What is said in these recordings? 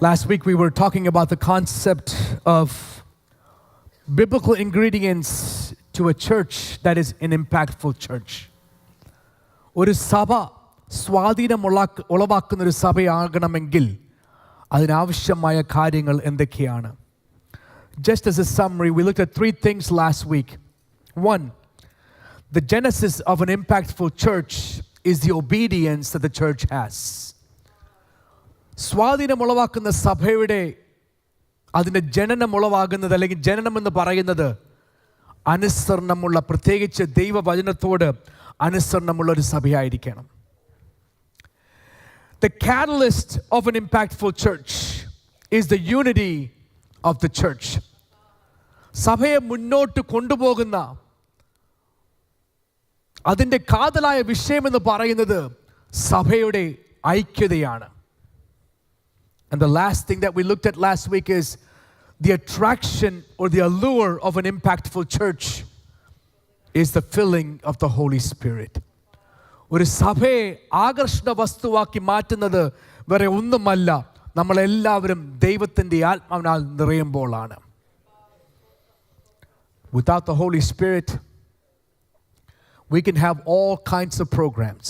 Last week we were talking about the concept of biblical ingredients to a church that is an impactful church. ഒരു സഭ ഉളവാക്കുന്ന ഒരു സഭയാകണമെങ്കിൽ അതിനാവശ്യമായ കാര്യങ്ങൾ എന്തൊക്കെയാണ്? Just as a summary, we looked at 3 things last week. 1, the genesis of an impactful church is the obedience that the church has. സ്വാധീനമുളവാക്കുന്ന സഭയുടെ അതിൻ്റെ ജനനമുളവാകുന്നത് അല്ലെങ്കിൽ ജനനം എന്ന് പറയുന്നത് അനുസരണമുള്ള, പ്രത്യേകിച്ച് ദൈവവചനത്തോട് അനുസരണമുള്ള ഒരു സഭയായിരിക്കണം. The catalyst of an impactful church is the unity of the church. സഭയെ മുന്നോട്ട് കൊണ്ടുപോകുന്ന അതിൻ്റെ കാതലായ വിഷയമെന്ന് പറയുന്നത് സഭയുടെ ഐക്യതയാണ്. And the last thing that we looked at last week is the attraction or the allure of an impactful church is the filling of the Holy Spirit. ഒരു സഭയെ ആകർഷണ വസ്തുവാക്കി മാറ്റുന്നത് വേറെ ഒന്നുമല്ല, നമ്മളെല്ലാവരും ദൈവത്തിൻ്റെ ആത്മാവിനാൽ നിറയുമ്പോഴാണ്. Without the Holy Spirit, we can have all kinds of programs.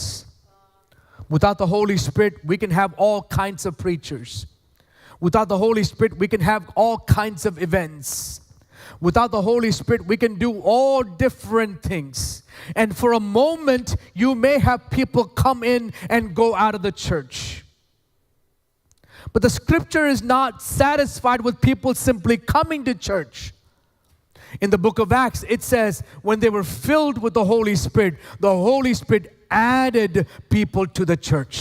Without the Holy Spirit, we can have all kinds of preachers. Without the Holy Spirit, we can have all kinds of events. Without the Holy Spirit, we can do all different things. And for a moment, you may have people come in and go out of the church. But the scripture is not satisfied with people simply coming to church. In the book of Acts, it says, when they were filled with the Holy Spirit added people to the church.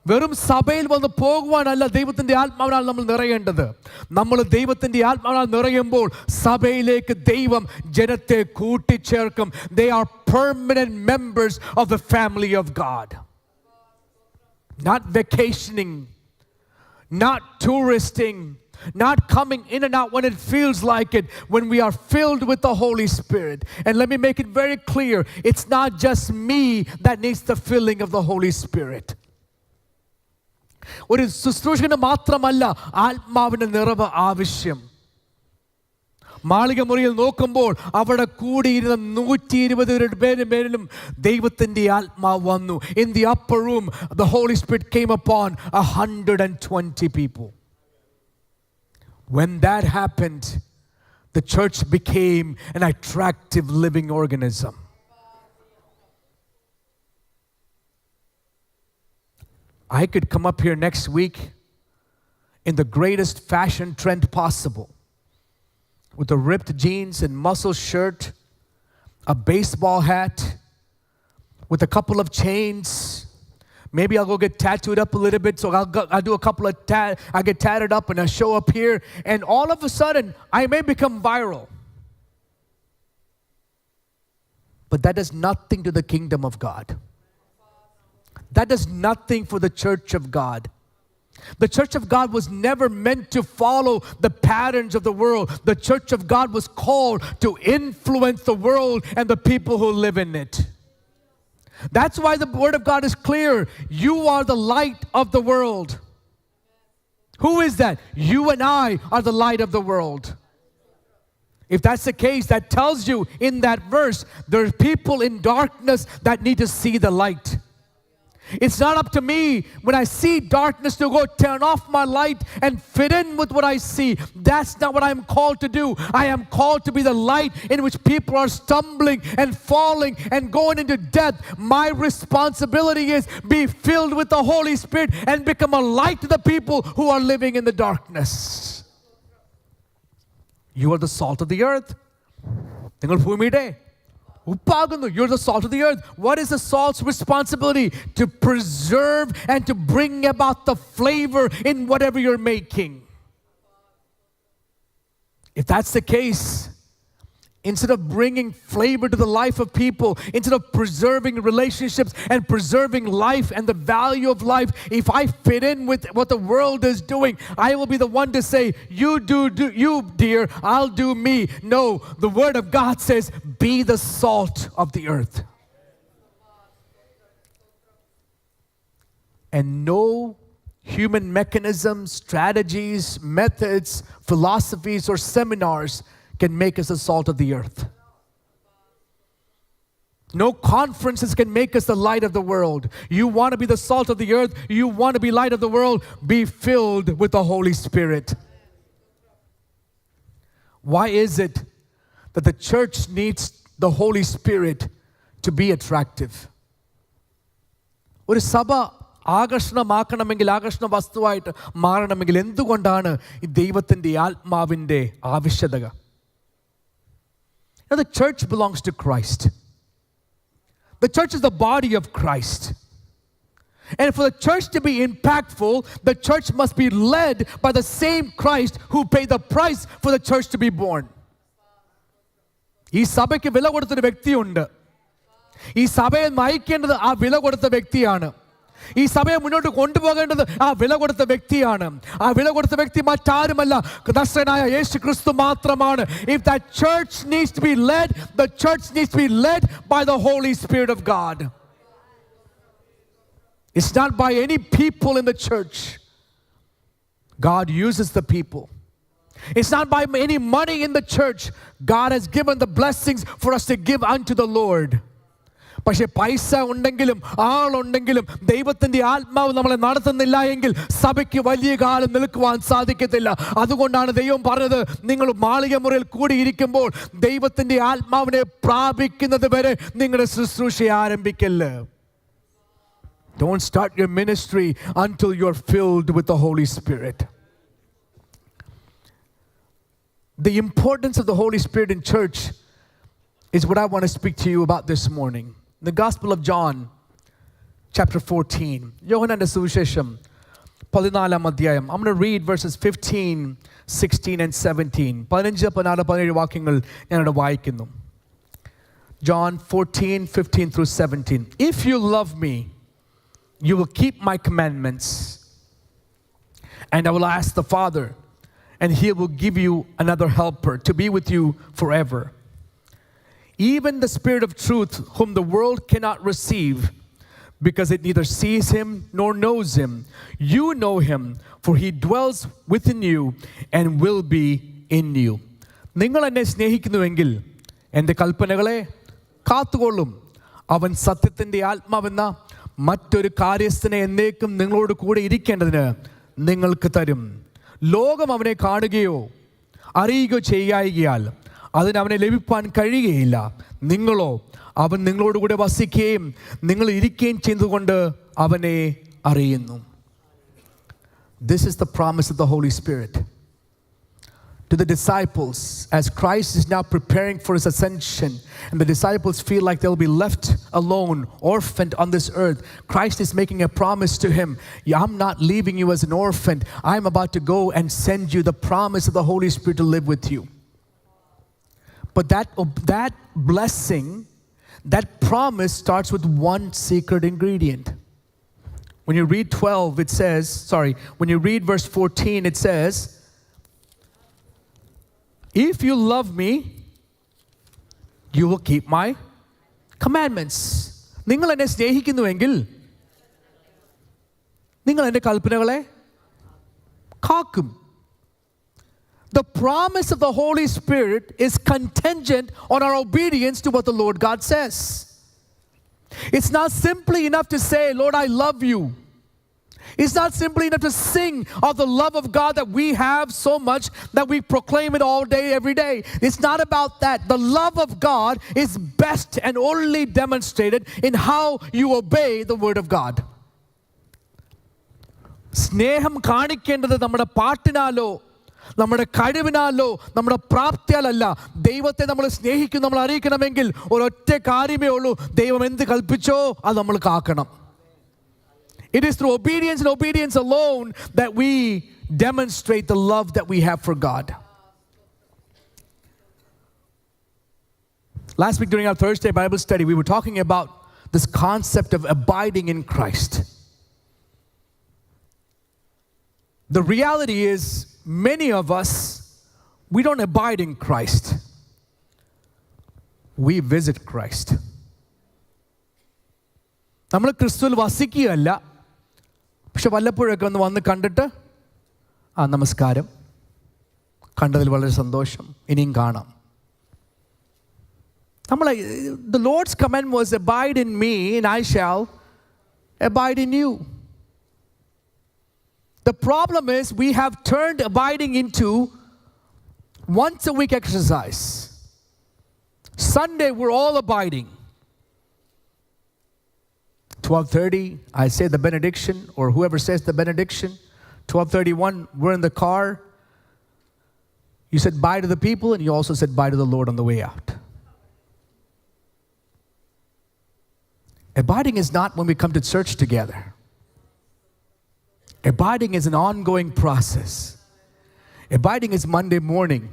വെറും സഭയിൽ വന്ന് പോകുവാനല്ല ദൈവത്തിൻ്റെ ആത്മാവിനാൽ നമ്മൾ നിറയേണ്ടത്. നമ്മൾ ദൈവത്തിൻ്റെ ആത്മാവിനാൽ നിറയുമ്പോൾ സഭയിലേക്ക് ദൈവം ജനത്തെ കൂട്ടിച്ചേർക്കും. They are permanent members of the family of God. Not vacationing, not touristing, not coming in and out when it feels like it, when we are filled with the Holy Spirit. And let me make it very clear, it's not just me that needs the filling of the Holy Spirit. ഒരു ശുശ്രൂഷകന് മാത്രമല്ല ആത്മാവിൻ്റെ നിറവ് ആവശ്യം. മാളിക മുറിയിൽ നോക്കുമ്പോൾ അവിടെ കൂടിയിരുന്ന 120 പേരിലും ദൈവത്തിൻ്റെ ആത്മാവ് വന്നു. In the upper room, the Holy Spirit came upon 120 people. When that happened, the church became an attractive living organism. I could come up here next week in the greatest fashion trend possible, with a ripped jeans and muscle shirt, a baseball hat, with a couple of chains. Maybe I'll go get tattooed up a little bit, so I'll do a couple of I get tatted up and I show up here, and all of a sudden I may become viral. But that does nothing to the kingdom of God. That does nothing for the church of God. The church of God was never meant to follow the patterns of the world. The church of God was called to influence the world and the people who live in it. That's why the word of God is clear. You are the light of the world. Who is that? You and I are the light of the world. If that's the case, that tells you in that verse, there are people in darkness that need to see the light. It's not up to me when I see darkness to go turn off my light and fit in with what I see. That's not what I'm called to do. I am called to be the light in which people are stumbling and falling and going into death. My responsibility is be filled with the Holy Spirit and become a light to the people who are living in the darkness. You are the salt of the earth. You're the salt of the earth. What is the salt's responsibility? To preserve and to bring about the flavor in whatever you're making. If that's the case, instead of bringing flavor to the life of people, instead of preserving relationships and preserving life and the value of life, if I fit in with what the world is doing, I will be the one to say, you do you, dear, I'll do me. No, the word of God says, be the salt of the earth. And no human mechanisms, strategies, methods, philosophies, or seminars can make us the salt of the earth. No conferences can make us the light of the world. You want to be the salt of the earth, you want to be light of the world, be filled with the Holy Spirit. Why is it that the church needs the Holy Spirit to be attractive? ഒരു സഭ ആകർഷണമാക്കണമെങ്കിൽ, ആകർഷണ വസ്തുവായിട്ട് മാറണമെങ്കിൽ എന്തുകൊണ്ടാണ് ഈ ദൈവത്തിൻ്റെ ആത്മാവിൻ്റെ ആവശ്യകത? The church belongs to Christ. The church is the body of Christ. And for the church to be impactful, the church must be led by the same Christ who paid the price for the church to be born. ഈ സഭയ്ക്ക് വില കൊടുത്തൊരു വ്യക്തിയുണ്ട്. ഈ സഭയെ നയിക്കേണ്ടത് ആ വില കൊടുത്ത വ്യക്തിയാണ്. ഈ സഭയെ മുന്നോട്ട് കൊണ്ടുപോകേണ്ടത് ആ വില കൊടുത്ത വ്യക്തിയാണ്. ആ വില കൊടുത്ത വ്യക്തി മറ്റാരുമല്ല, നസ്രയനായ യേശു ക്രിസ്തു മാത്രമാണ്. If that church needs to be led, the church needs to be led by the Holy Spirit of God. It's not by any people in the church. God uses the people. It's not by any money in the church. God has given the blessings for us to give unto the Lord. പക്ഷെ പൈസ ഉണ്ടെങ്കിലും ആളുണ്ടെങ്കിലും ദൈവത്തിൻ്റെ ആത്മാവ് നമ്മളെ നടത്തുന്നില്ല എങ്കിൽ സഭയ്ക്ക് വലിയ കാലം നിൽക്കുവാൻ സാധിക്കത്തില്ല. അതുകൊണ്ടാണ് ദൈവം പറഞ്ഞത്, നിങ്ങൾ മാളിക മുറിയിൽ കൂടിയിരിക്കുമ്പോൾ ദൈവത്തിൻ്റെ ആത്മാവിനെ പ്രാപിക്കുന്നത് വരെ നിങ്ങളുടെ ശുശ്രൂഷ ആരംഭിക്കല്ല. Don't start your ministry until you're filled with the Holy Spirit. The importance of the Holy Spirit in church is what I want to speak to you about this morning. The Gospel of John, chapter 14. യോഹന്നാന്റെ സുവിശേഷം 14 അധ്യായം. I'm going to read verses 15, 16 and 17. 15, 16, 17 വാക്യങ്ങൾ ഞാനിവിടെ വായിക്കുന്നു. John 14, 15 through 17. If you love me, you will keep my commandments. And I will ask the Father, and he will give you another helper to be with you forever. Even the Spirit of truth, whom the world cannot receive, because it neither sees him nor knows him. You know him, for he dwells within you and will be in you. നിങ്ങൾ എന്നെ സ്നേഹിക്കുന്നുവെങ്കിൽ എൻ്റെ കൽപ്പനകളെ കാത്തുകൊള്ളും. അവൻ സത്യത്തിൻ്റെ ആത്മാവെന്ന മറ്റൊരു കാര്യസ്ഥനെ എന്നേക്കും നിങ്ങളോട് കൂടെ ഇരിക്കേണ്ടതിന് നിങ്ങൾക്ക് തരും. ലോകം അവനെ കാണുകയോ അറിയുകയോ ചെയ്യായികയാൽ അതിന് അവനെ ലഭിപ്പാൻ കഴിയുകയില്ല. നിങ്ങളോ അവൻ നിങ്ങളോടുകൂടെ വസിക്കുകയും നിങ്ങൾ ഇരിക്കുകയും ചെയ്തുകൊണ്ട് അവനെ അറിയുന്നു. This is the promise of the Holy Spirit to the disciples as Christ is now preparing for his ascension, and the disciples feel like they'll be left alone, orphaned on this earth. Christ is making a promise to him. I'm not leaving you as an orphan. I'm about to go and send you the promise of the Holy Spirit to live with you. But that blessing, that promise starts with one secret ingredient. When you read 12, it says, when you read verse 14, it says, if you love me, you will keep my commandments. നിങ്ങൾ എന്നെ സ്നേഹിക്കുന്നുവെങ്കിൽ നിങ്ങൾ എൻ്റെ കൽപ്പനകളെ കാക്കും. The promise of the Holy Spirit is contingent on our obedience to what the Lord God says. It's not simply enough to say, Lord, I love you. It's not simply enough to sing of the love of God that we have so much that we proclaim it all day, every day. It's not about that. The love of God is best and only demonstrated in how you obey the word of God. സ്നേഹം കാണിക്കേണ്ടത് നമ്മുടെ പാട്ടിനാലോ നമ്മുടെ കഴിവിനാലോ നമ്മുടെ പ്രാപ്തിയാലല്ല. ദൈവത്തെ നമ്മൾ സ്നേഹിക്കും, നമ്മൾ അറിയിക്കണമെങ്കിൽ ഒരൊറ്റ കാര്യമേ ഉള്ളൂ, ദൈവം എന്ത് കൽപ്പിച്ചോ അത് നമ്മൾ കാക്കണം. It is through obedience and obedience alone that we demonstrate the love that we have for God. Last week during our Thursday Bible study, we were talking about this concept of abiding in Christ. The reality is, many of us, we don't abide in Christ. We visit Christ. നമ്മൾ ക്രിസ്തുവിൽ വസിക്കുകയല്ല, പക്ഷെ വല്ലപ്പോഴൊക്കെ ഒന്ന് വന്ന് കണ്ടിട്ട് നമസ്കാരം, കണ്ടതിൽ വളരെ സന്തോഷം, ഇനിയും കാണാം. The Lord's command was, abide in me and I shall abide in you. The problem is we have turned abiding into once a week exercise. Sunday we're all abiding. 12:30 I say the benediction, or whoever says the benediction. 12:31 we're in the car. You said bye to the people and you also said bye to the Lord on the way out. Abiding is not when we come to church together. Abiding is an ongoing process. Abiding is Monday morning.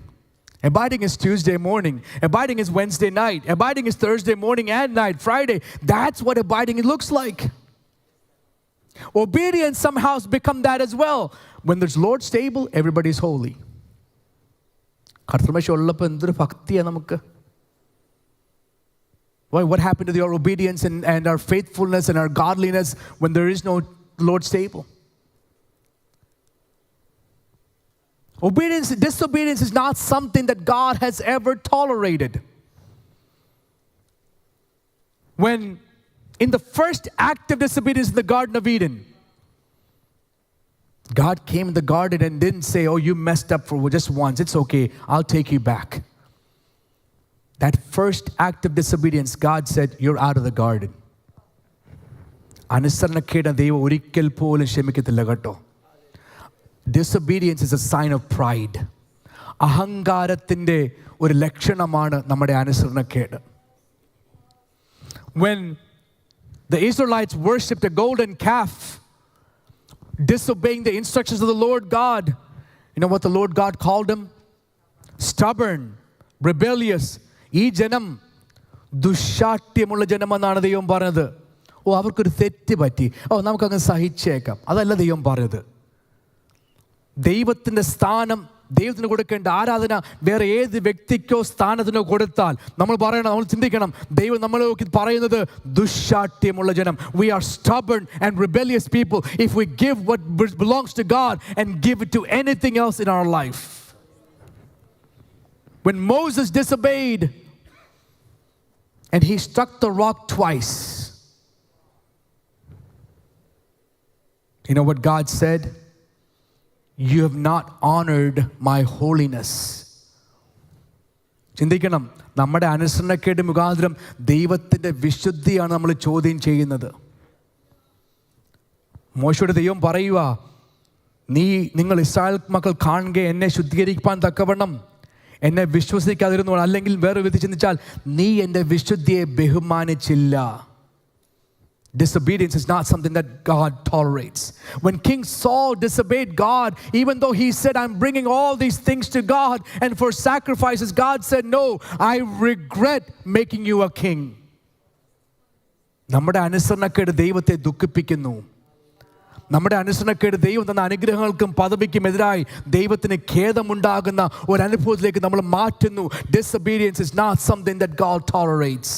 Abiding is Tuesday morning. Abiding is Wednesday night. Abiding is Thursday morning and night, Friday. That's what abiding looks like. Obedience somehow has become that as well. When there's Lord's table, everybody's holy. Why? What happened to our obedience and our faithfulness and our godliness when there is no Lord's table? Disobedience is not something that God has ever tolerated. When in the first act of disobedience in the Garden of Eden, God came in the garden and didn't say, oh, you messed up for just once, it's okay, I'll take you back. That first act of disobedience, God said, you're out of the garden. അനുസരണക്കേട് ദൈവം ഒരിക്കൽ പോലും ക്ഷമിക്കത്തില്ല കേട്ടോ. Disobedience is a sign of pride. അഹങ്കാരത്തിൻ്റെ ഒരു ലക്ഷണമാണ് നമ്മുടെ അനുസരണക്കേട്. When the Israelites worshipped a golden calf, disobeying the instructions of the Lord God, you know what the Lord God called them? Stubborn, rebellious. ഈ ജനം ദുശാഠ്യമുള്ള ജനമെന്നാണ് ദൈവം പറഞ്ഞത്. അവർക്കൊരു തെറ്റ് പറ്റി, നമുക്കങ്ങ് സഹിച്ചേക്കാം. അതല്ല ദൈവം പറഞ്ഞത്. ദൈവത്തിൻ്റെ സ്ഥാനം, ദൈവത്തിന് കൊടുക്കേണ്ട ആരാധന വേറെ ഏത് വ്യക്തിക്കോ സ്ഥാനത്തിനോ കൊടുത്താൽ നമ്മൾ ചിന്തിക്കണം, ദൈവം നമ്മളെ നോക്കി പറയുന്നത് ദുശാഠ്യമുള്ള ജനം. We are stubborn and rebellious people if we give what belongs to God and give it to anything else in our life. When Moses disobeyed and he struck the rock twice, you know what God said? You have not honored my holiness. ചിന്തിക്കണം, നമ്മുടെ അനുസരണക്കേട് മുഖാന്തരം ദൈവത്തിൻ്റെ വിശുദ്ധിയാണ് നമ്മൾ ചോദ്യം ചെയ്യുന്നത്. മോശയോട് ദൈവം പറയുക, നിങ്ങൾ ഇസ്രായേൽ മക്കൾ കാണുക എന്നെ ശുദ്ധീകരിക്കാൻ തക്കവണ്ണം എന്നെ വിശ്വസിക്കാതിരുന്നു, അല്ലെങ്കിൽ വേറെ വിധി ചിന്തിച്ചാൽ നീ എൻ്റെ വിശുദ്ധിയെ ബഹുമാനിച്ചില്ല. Disobedience is not something that God tolerates. When King Saul disobeyed God, even though he said, I'm bringing all these things to God and for sacrifices, God said, no, I regret making you a king. നമ്മുടെ അനുസരണക്കേട് ദൈവത്തെ ദുഃഖിപ്പിക്കുന്നു. നമ്മുടെ അനുസരണക്കേട് ദൈവം തന്ന അനുഗ്രഹങ്ങൾക്കും പദവിക്കും എതിരായി ദൈവത്തിന് ഖേദമുണ്ടാകുന്ന ഒരു അനുഭവത്തിലേക്ക് നമ്മൾ മാറ്റുന്നു. Disobedience is not something that God tolerates.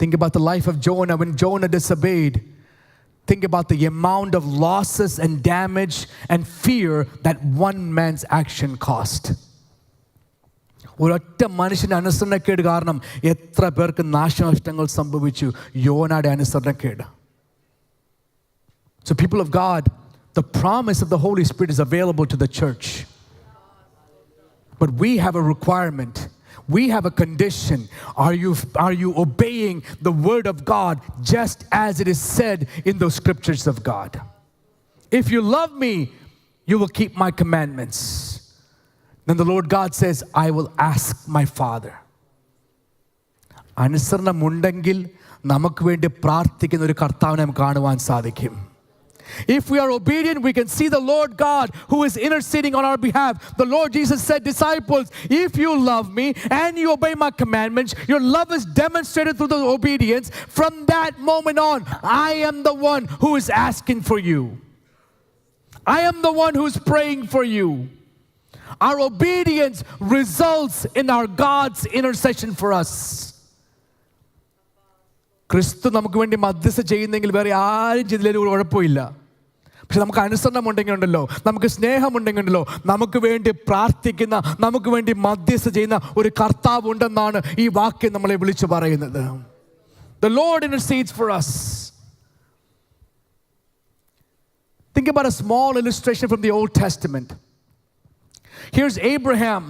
Think about the life of Jonah. When Jonah disobeyed, think about the amount of losses and damage and fear that one man's action cost. ഒരൊറ്റ മനുഷ്യൻ്റെ അനുസരണക്കേട് കാരണം എത്ര പേർക്ക് നാശനഷ്ടങ്ങൾ സംഭവിച്ചു. യോനയുടെ അനുസരണക്കേട്. So people of God, the promise of the Holy Spirit is available to the church. But we have a requirement. We have a condition. Are you obeying the word of God just as it is said in those scriptures of God? If you love me, you will keep my commandments. Then the Lord God says, I will ask my Father. അനുസരണമുണ്ടെങ്കിൽ നമുക്ക് വേണ്ടി പ്രാർത്ഥിക്കുന്ന ഒരു കർത്താവിനെ നമുക്ക് കാണുവാൻ സാധിക്കും. If we are obedient, we can see the Lord God who is interceding on our behalf. The Lord Jesus said, disciples, if you love me and you obey my commandments, your love is demonstrated through the obedience. From that moment on, I am the one who is asking for you. I am the one who is praying for you. Our obedience results in our God's intercession for us. ക്രിസ്തു നമുക്ക് വേണ്ടി മധ്യസ്ഥ ചെയ്യുന്നെങ്കിൽ വേറെ ആരും ചെയ്തില്ലെങ്കിൽ കുഴപ്പമില്ല. പക്ഷെ നമുക്ക് അനുസരണം ഉണ്ടെങ്കിൽ ഉണ്ടല്ലോ, നമുക്ക് സ്നേഹമുണ്ടെങ്കിൽ ഉണ്ടല്ലോ, നമുക്ക് വേണ്ടി പ്രാർത്ഥിക്കുന്ന, നമുക്ക് വേണ്ടി മധ്യസ്ഥ ചെയ്യുന്ന ഒരു കർത്താവ് ഉണ്ടെന്നാണ് ഈ വാക്യം നമ്മളെ വിളിച്ചു പറയുന്നത്. The Lord intercedes for us. Think about a small illustration from the Old Testament. Here's Abraham,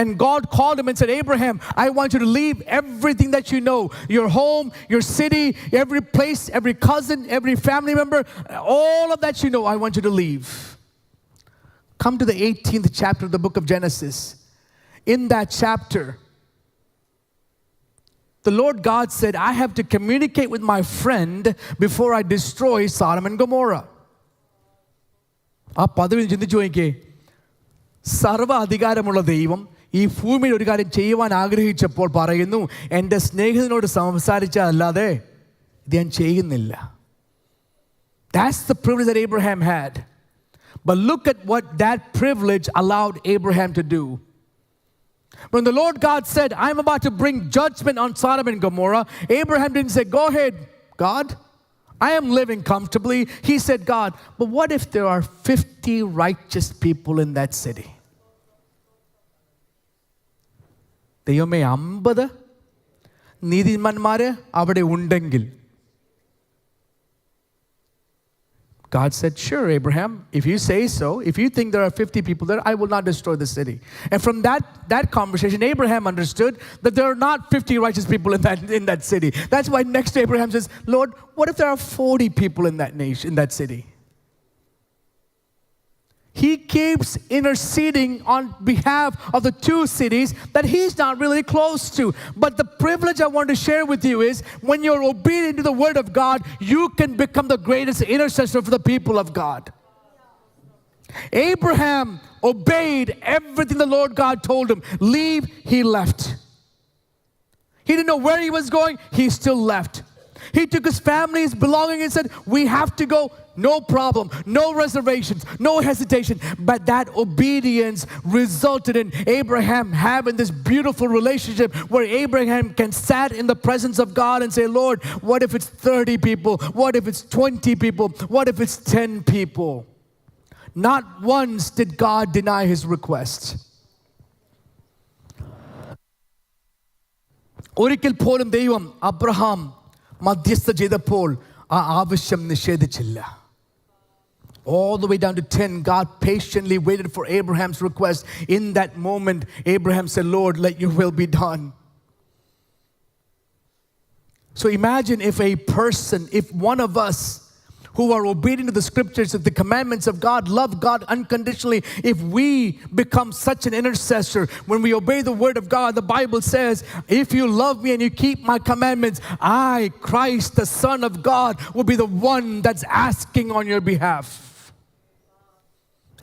and God called him and said, Abraham, I want you to leave everything that you know, your home, your city, every place, every cousin, every family member, all of that you know, I want you to leave. Come to the 18th chapter of the book of Genesis. In that chapter, the Lord God said, I have to communicate with my friend before I destroy Sodom and Gomorrah. ആ പദവി ചിന്തിച്ചു നോക്കിയേ. സർവ്വ അധികാരമുള്ള ദൈവം ഈ ഭൂമിയിൽ ഒരു കാര്യം ചെയ്യുവാൻ ആഗ്രഹിച്ചപ്പോൾ പറയുന്നു, എൻ്റെ സ്നേഹിതനോട് സംസാരിച്ചല്ലാതെ ഇത് ഞാൻ ചെയ്യുന്നില്ല. That's the privilege that Abraham had. But look at what that privilege allowed Abraham to do. When the Lord God said, I'm about to bring judgment on Sodom and Gomorrah, Abraham didn't say, go ahead, God. I am living comfortably. He said, God, but what if there are 50 righteous people in that city? ദൈവമേ, 50 നീതിമാന്മാര് അവിടെ ഉണ്ടെങ്കിൽ. God said, sure, Abraham, if you say so, if you think there are 50 people there, I will not destroy the city. And from that conversation, Abraham understood that there are not 50 righteous people in that city. That's why next Abraham says, Lord, what if there are 40 people in that nation, in that city? He keeps interceding on behalf of the two cities that he's not really close to. But the privilege I want to share with you is when you're obedient to the word of God, you can become the greatest intercessor for the people of God. Abraham obeyed everything the Lord God told him. Leave, he left. He didn't know where he was going, he still left. He took his family's belongings and said, we have to go. No problem, no reservations, no hesitation. But that obedience resulted in Abraham having this beautiful relationship where Abraham can sit in the presence of God and say, Lord, what if it's 30 people? What if it's 20 people? What if it's 10 people? Not once did God deny his request. ഒരിക്കൽ പോലും ദൈവം Abraham മധ്യസ്ഥ ചെയ്തപ്പോൾ ആ ആവശ്യം നിഷേധിച്ചില്ല. All the way down to 10, God patiently waited for Abraham's request. In that moment, Abraham said, Lord, let your will be done. So imagine if one of us who are obedient to the scriptures, of the commandments of God, love God unconditionally, if we become such an intercessor, when we obey the word of God, the Bible says, if you love me and you keep my commandments, I, Christ, the Son of God, will be the one that's asking on your behalf.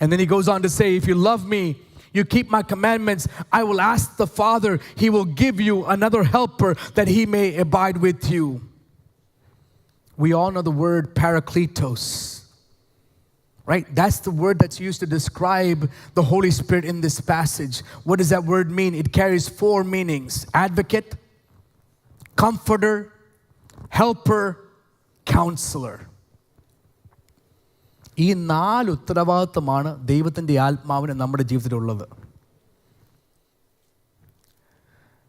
And then he goes on to say, if you love me, you keep my commandments, I will ask the Father, he will give you another helper that he may abide with you. We all know the word parakletos, right? That's the word that's used to describe the Holy Spirit in this passage. What does that word mean? It carries 4 meanings: advocate, comforter, helper, counselor. ഈ 4 ഉത്തരവാദിത്തമാണ് ദൈവത്തിൻ്റെ ആത്മാവിന് നമ്മുടെ ജീവിതത്തിലുള്ളത്.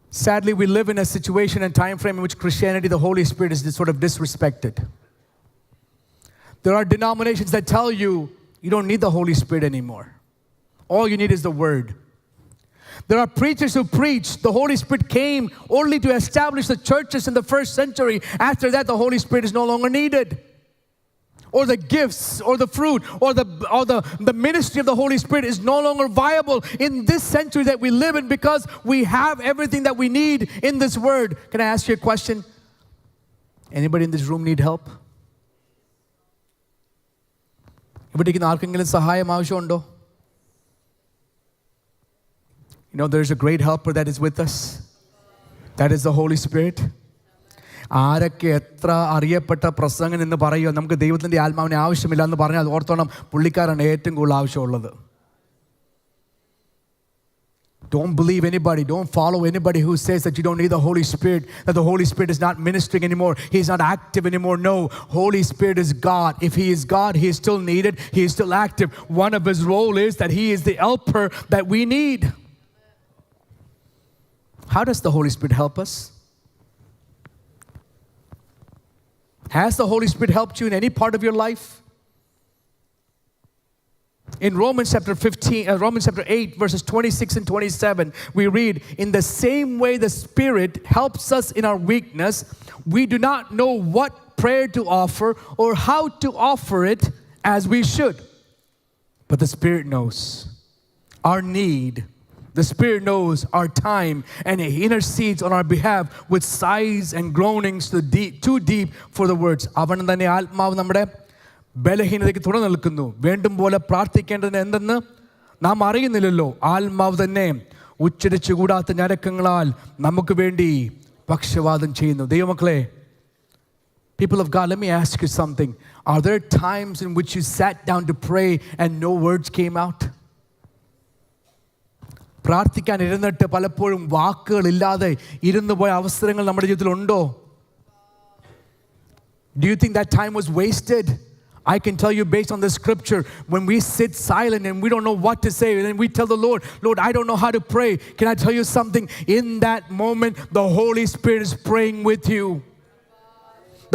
Sadly, we live in a situation and time frame in which Christianity, the Holy Spirit, is sort of disrespected. There are denominations that tell you you don't need the Holy Spirit anymore. All you need is the Word. There are preachers who preach the Holy Spirit came only to establish the churches in the first century. After that, the Holy Spirit is no longer needed. Or the gifts, or the fruit, or the ministry of the Holy Spirit is no longer viable in this century that we live in because we have everything that we need in this word. Can I ask you a question? Anybody in this room need help? ഇവിടേക്ക് ആർക്കെങ്കിലും സഹായം ആവശ്യമുണ്ടോ? You know, there's a great helper that is with us. That is the Holy Spirit. ആരൊക്കെ എത്ര അറിയപ്പെട്ട പ്രസംഗൻ എന്ന് പറയുക, നമുക്ക് ദൈവത്തിൻ്റെ ആത്മാവിനെ ആവശ്യമില്ല എന്ന് പറഞ്ഞാൽ ഓർത്തോണം, പുള്ളിക്കാരാണ് ഏറ്റവും കൂടുതൽ ആവശ്യമുള്ളത്. Don't believe anybody. Don't follow anybody who says that you don't need the Holy Spirit, that the Holy Spirit is not ministering anymore. He's not active anymore. No, Holy Spirit is God. If He is God, He is still needed. He is still active. One of His role is that He is the helper that we need. How does the Holy Spirit help us? Has the Holy Spirit helped you in any part of your life? In Romans chapter 8, verses 26 and 27, we read, "In the same way the Spirit helps us in our weakness, we do not know what prayer to offer or how to offer it as we should. But the Spirit knows our need. The Spirit knows our time, and He intercedes on our behalf with sighs and groanings too deep for the words." അവൻ തന്നെ ആത്മാവ് നമ്മുടെ ബലഹീനതയ്ക്ക് തുടർന്ന് നിൽക്കുന്നു. വേണ്ടും പോലെ പ്രാർത്ഥിക്കേണ്ടതിന് എന്തെന്ന് നാം അറിയുന്നില്ലല്ലോ. ആത്മാവ് തന്നെ ഉച്ചരിച്ചുകൂടാത്ത ഞരക്കങ്ങളാൽ നമുക്ക് വേണ്ടി പക്ഷവാദം ചെയ്യുന്നു. ദൈവമക്കളെ, people of God, let me ask you something. Are there times in which you sat down to pray and no words came out? പ്രാർത്ഥിക്കാൻ ഇരുന്നിട്ട് പലപ്പോഴും വാക്കുകളില്ലാതെ ഇരുന്നു പോയ അവസരങ്ങൾ നമ്മുടെ ജീവിതത്തിലുണ്ടോ? Do you think that time was wasted? I can tell you based on the scripture, when we sit silent and we don't know what to say, and then we tell the Lord, "Lord, I don't know how to pray." Can I tell you something? In that moment, the Holy Spirit is praying with you.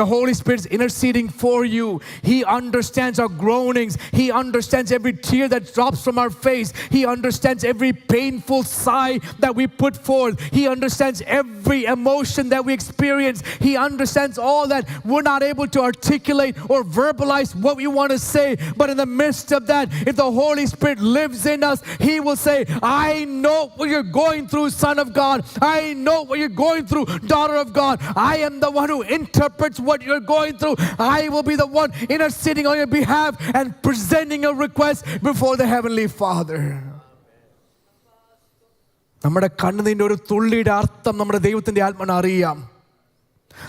The Holy Spirit is interceding for you. He understands our groanings. He understands every tear that drops from our face. He understands every painful sigh that we put forth. He understands every emotion that we experience. He understands all that we're not able to articulate or verbalize what we want to say. But in the midst of that, if the Holy Spirit lives in us, He will say, "I know what you're going through, son of God. I know what you're going through, daughter of God. I am the one who interprets what you're going through. I will be the one interceding on your behalf and presenting a request before the Heavenly Father." നമ്മുടെ കണ്ണുനീരിൻ്റെ ഒരു തുള്ളിയുടെ അർത്ഥം നമ്മുടെ ദൈവത്തിൻ്റെ ആത്മാവിന് അറിയാം.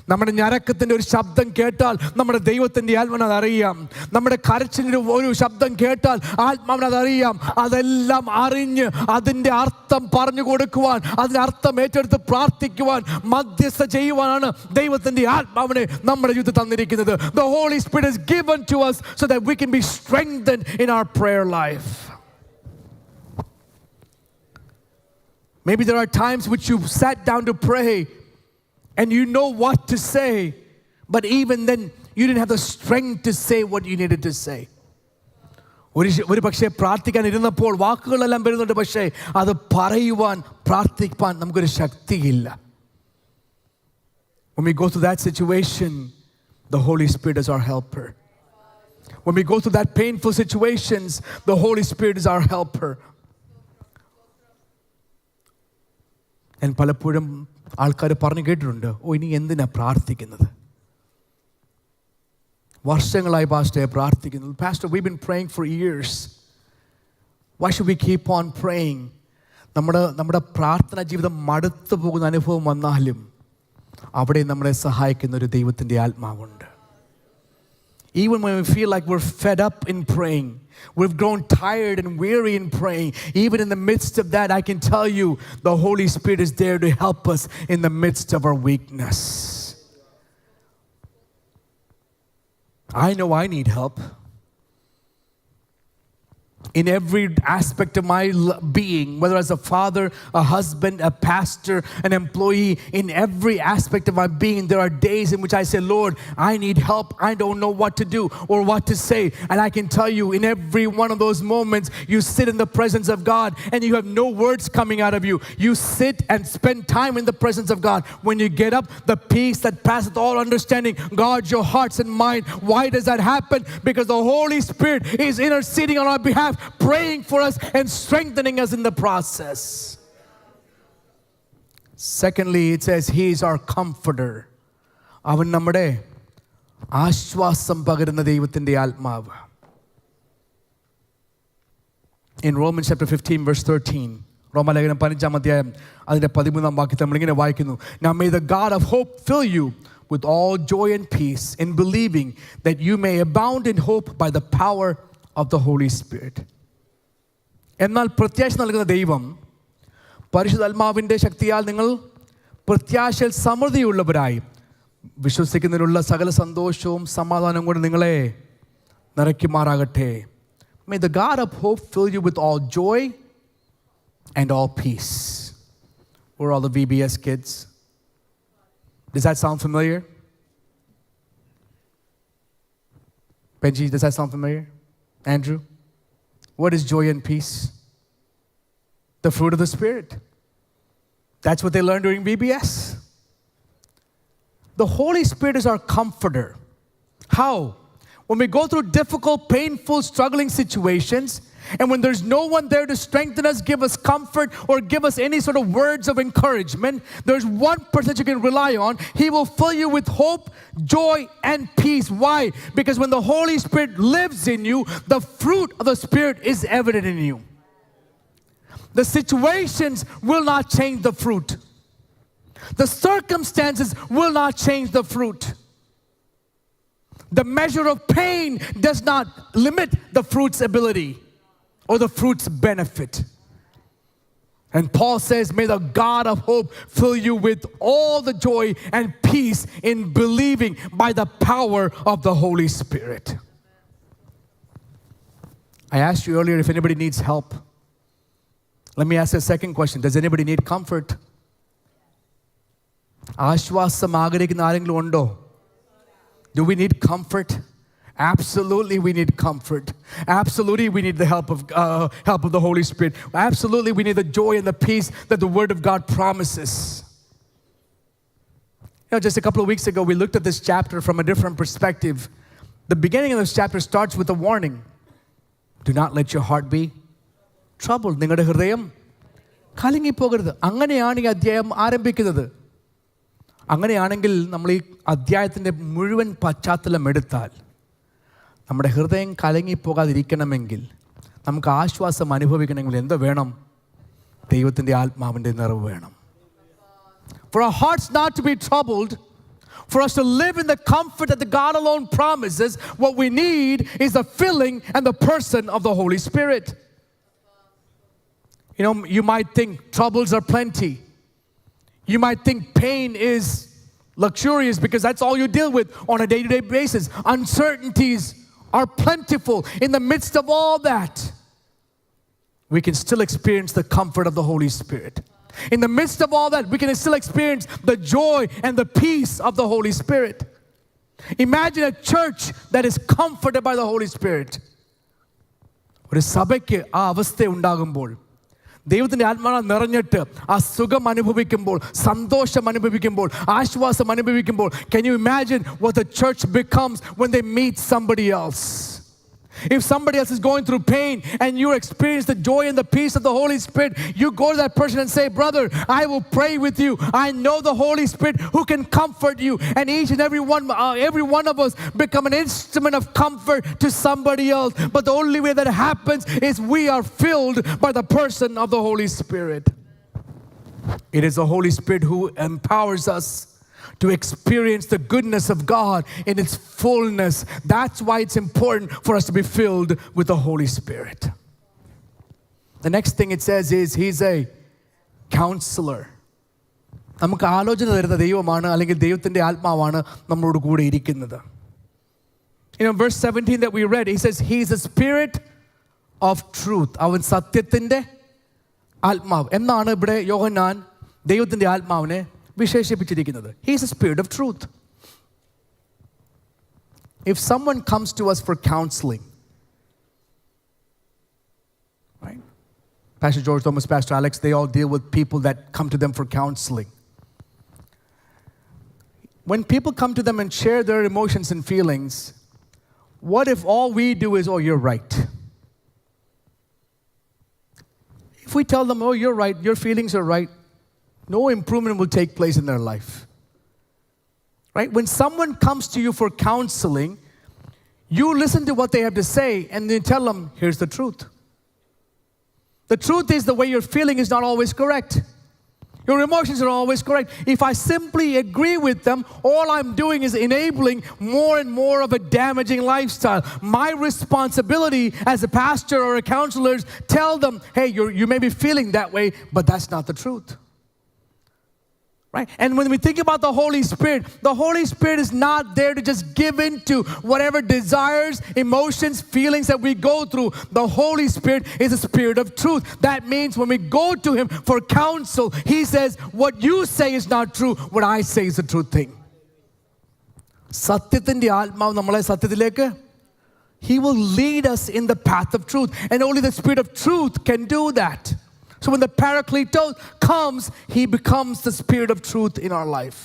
നമ്മുടെ ഞരക്കത്തിൻ്റെ ഒരു ശബ്ദം കേട്ടാൽ നമ്മുടെ ദൈവത്തിൻ്റെ ആത്മാവിന് അതറിയാം. നമ്മുടെ കരച്ചിലിൻ്റെ ഒരു ശബ്ദം കേട്ടാൽ ആത്മാവിന് അതറിയാം. അതെല്ലാം അറിഞ്ഞ് അതിൻ്റെ അർത്ഥം പറഞ്ഞു കൊടുക്കുവാൻ, അതിൻ്റെ അർത്ഥം ഏറ്റെടുത്ത് പ്രാർത്ഥിക്കുവാൻ, മധ്യസ്ഥ ചെയ്യുവാനാണ് ദൈവത്തിൻ്റെ ആത്മാവിനെ നമ്മുടെ ജീവിതത്തിൽ തന്നിരിക്കുന്നത്. The Holy Spirit is given to us so that we can be strengthened in our prayer life. Maybe there are times which you sat down to pray and you know what to say, but even then you didn't have the strength to say what you needed to say. ഒരു പക്ഷേ പ്രാർത്ഥിക്കാൻ ഇരുന്നപ്പോൾ വാക്കുകളെല്ലാം വരുന്നുണ്ട്, പക്ഷേ അത് പറയുവാൻ പ്രാർത്ഥിപ്പാൻ നമുക്കൊരു ശക്തിയില്ല. When we go through that situation, the Holy Spirit is our helper. When we go through that painful situations, the Holy Spirit is our helper. And പലപ്പോഴും ആൾക്കാർ പറഞ്ഞു കേട്ടിട്ടുണ്ട്, ഇനി എന്തിനാ പ്രാർത്ഥിക്കുന്നത്? വർഷങ്ങളായി പാസ്റ്ററെ പ്രാർത്ഥിക്കുന്നു. Pastor, we've been praying for years. Why should we keep on praying? നമ്മുടെ പ്രാർത്ഥന ജീവിതം മടുത്തു പോകുന്ന അനുഭവം വന്നാലും അവിടെ നമ്മളെ സഹായിക്കുന്ന ഒരു ദൈവത്തിൻ്റെ ആത്മാവുണ്ട്. Even when we feel like we're fed up in praying, we've grown tired and weary in praying, even in the midst of that, I can tell you the Holy Spirit is there to help us in the midst of our weakness. I know I need help. In every aspect of my being, whether as a father, a husband, a pastor, an employee, in every aspect of my being, there are days in which I say, "Lord, I need help. I don't know what to do or what to say." And I can tell you, in every one of those moments, you sit in the presence of God and you have no words coming out of you. You sit and spend time in the presence of God. When you get up, the peace that passeth all understanding guards your hearts and mind. Why does that happen? Because the Holy Spirit is interceding on our behalf, praying for us and strengthening us in the process. Secondly, it says He is our comforter. അവൻ നമ്മുടെ ആശ്വാസം പകരുന്ന ദൈവത്തിൻ്റെ ആത്മാവ്. In Romans chapter 15 verse 13, റോമാലേഖനം 15 അധ്യായം അതിൻ്റെ 13 വാക്യത്തിൽ നമ്മളിങ്ങനെ വായിക്കുന്നു, "Now may the God of hope fill you with all joy and peace in believing, that you may abound in hope by the power of the Holy Spirit." എന്നാൽ പ്രത്യാശ നൽകുന്ന ദൈവം പരിശുദ്ധാത്മാവിൻ്റെ ശക്തിയാൽ നിങ്ങൾ പ്രത്യാശയിൽ സമൃദ്ധിയുള്ളവരായി വിശ്വസിക്കുന്നതിനുള്ള സകല സന്തോഷവും സമാധാനവും കൊണ്ട് നിങ്ങളെ നിറയ്ക്കുമാറാകട്ടെ. May the God of hope fill you with all joy and all peace. We're all the VBS kids. Does that sound familiar? Benji, does that sound familiar? Andrew? What is joy and peace? The fruit of the Spirit. That's what they learned during VBS. The Holy Spirit is our comforter. How? When we go through difficult, painful, struggling situations, and when there's no one there to strengthen us, give us comfort, or give us any sort of words of encouragement, there's one person that you can rely on. He will fill you with hope, joy, and peace. Why? Because when the Holy Spirit lives in you, the fruit of the Spirit is evident in you. The situations will not change the fruit. The circumstances will not change the fruit. The measure of pain does not limit the fruit's ability or the fruit's benefit. And Paul says, may the God of hope fill you with all the joy and peace in believing by the power of the Holy Spirit. I asked you earlier if anybody needs help. Let me ask a second question. Does anybody need comfort? ആശ്വാസം ആഗ്രഹിക്കുന്ന ആരെങ്കിലും ഉണ്ടോ? Do we need comfort? Absolutely, we need comfort. Absolutely, we need the help of the Holy Spirit. Absolutely, we need the joy and the peace that the Word of God promises. You know, just a couple of weeks ago, we looked at this chapter from a different perspective. The beginning of this chapter starts with a warning. Do not let your heart be troubled. നിങ്ങളുടെ ഹൃദയം കലങ്ങിപ്പോകരുത്. അങ്ങനെയാണ് ഈ അധ്യായം ആരംഭിക്കുന്നത്. അങ്ങനെയാണെങ്കിൽ നമ്മൾ ഈ അധ്യായത്തിൻ്റെ മുഴുവൻ പശ്ചാത്തലം എടുത്താൽ നമ്മുടെ ഹൃദയം കലങ്ങിപ്പോകാതിരിക്കണമെങ്കിൽ നമുക്ക് ആശ്വാസം അനുഭവിക്കണമെങ്കിൽ എന്ത് വേണം? ദൈവത്തിൻ്റെ ആത്മാവിൻ്റെ നിറവ് വേണം. For our hearts not to be troubled, for us to live in the comfort that the God alone promises, what we need is the filling and the person of the Holy Spirit. You know, you might think troubles are plenty. You might think pain is luxurious because that's all you deal with on a day-to-day basis. Uncertainties are plentiful. In the midst of all that, we can still experience the comfort of the Holy Spirit. In the midst of all that, we can still experience the joy and the peace of the Holy Spirit. Imagine a church that is comforted by the Holy Spirit. ഒരു സഭയ്ക്ക് ആ അവസ്ഥ ഉണ്ടാകുമ്പോൾ, ദൈവത്തിൻ്റെ ആത്മാവിനാൽ നിറഞ്ഞിട്ട് ആ സുഖം അനുഭവിക്കുമ്പോൾ, സന്തോഷം അനുഭവിക്കുമ്പോൾ, ആശ്വാസം അനുഭവിക്കുമ്പോൾ, can you imagine what the church becomes when they meet somebody else? If somebody else is going through pain and you experience the joy and the peace of the Holy Spirit, you go to that person and say, brother, I will pray with you. I know the Holy Spirit who can comfort you. And each and every one of us become an instrument of comfort to somebody else. But the only way that happens is we are filled by the person of the Holy Spirit. It is the Holy Spirit who empowers us to experience the goodness of God in its fullness. That's why it's important for us to be filled with the Holy Spirit. The next thing it says is He's a counselor. നമുക്ക് ആലോചന തരുന്ന ദൈവമാണ്, അല്ലെങ്കിൽ ദൈവത്തിൻ്റെ ആത്മാവാണ് നമ്മളോട് കൂടെ ഇരിക്കുന്നത്. You know, verse 17 that we read, He says He's a spirit of truth. അവൻ സത്യത്തിൻ്റെ ആത്മാവ് എന്നാണ് ഇവിടെ യോഹന്നാൻ ദൈവത്തിൻ്റെ ആത്മാവിനെ വിശേഷിപ്പിച്ചിരിക്കുന്നത്. He is a spirit of truth. If someone comes to us for counseling, right? Pastor George Thomas, Pastor Alex, they all deal with people that come to them for counseling. When people come to them and share their emotions and feelings, what if all we do is, oh, you're right? If we tell them, oh, you're right, your feelings are right, no improvement will take place in their life. Right? When someone comes to you for counseling, you listen to what they have to say and then tell them, here's the truth. The truth is the way you're feeling is not always correct. Your emotions are always correct. If I simply agree with them, all I'm doing is enabling more and more of a damaging lifestyle. My responsibility as a pastor or a counselor is tell them, hey, you may be feeling that way, but that's not the truth. Right? And when we think about the Holy Spirit is not there to just give in to whatever desires, emotions, feelings that we go through. The Holy Spirit is a spirit of truth. That means when we go to Him for counsel, He says, what you say is not true, what I say is the true thing. സത്യത്തിൻ്റെ ആത്മാവ് നമ്മളെ സത്യത്തിലേക്ക്, He will lead us in the path of truth. And only the Spirit of truth can do that. So when the Paracletos comes, He becomes the Spirit of truth in our life.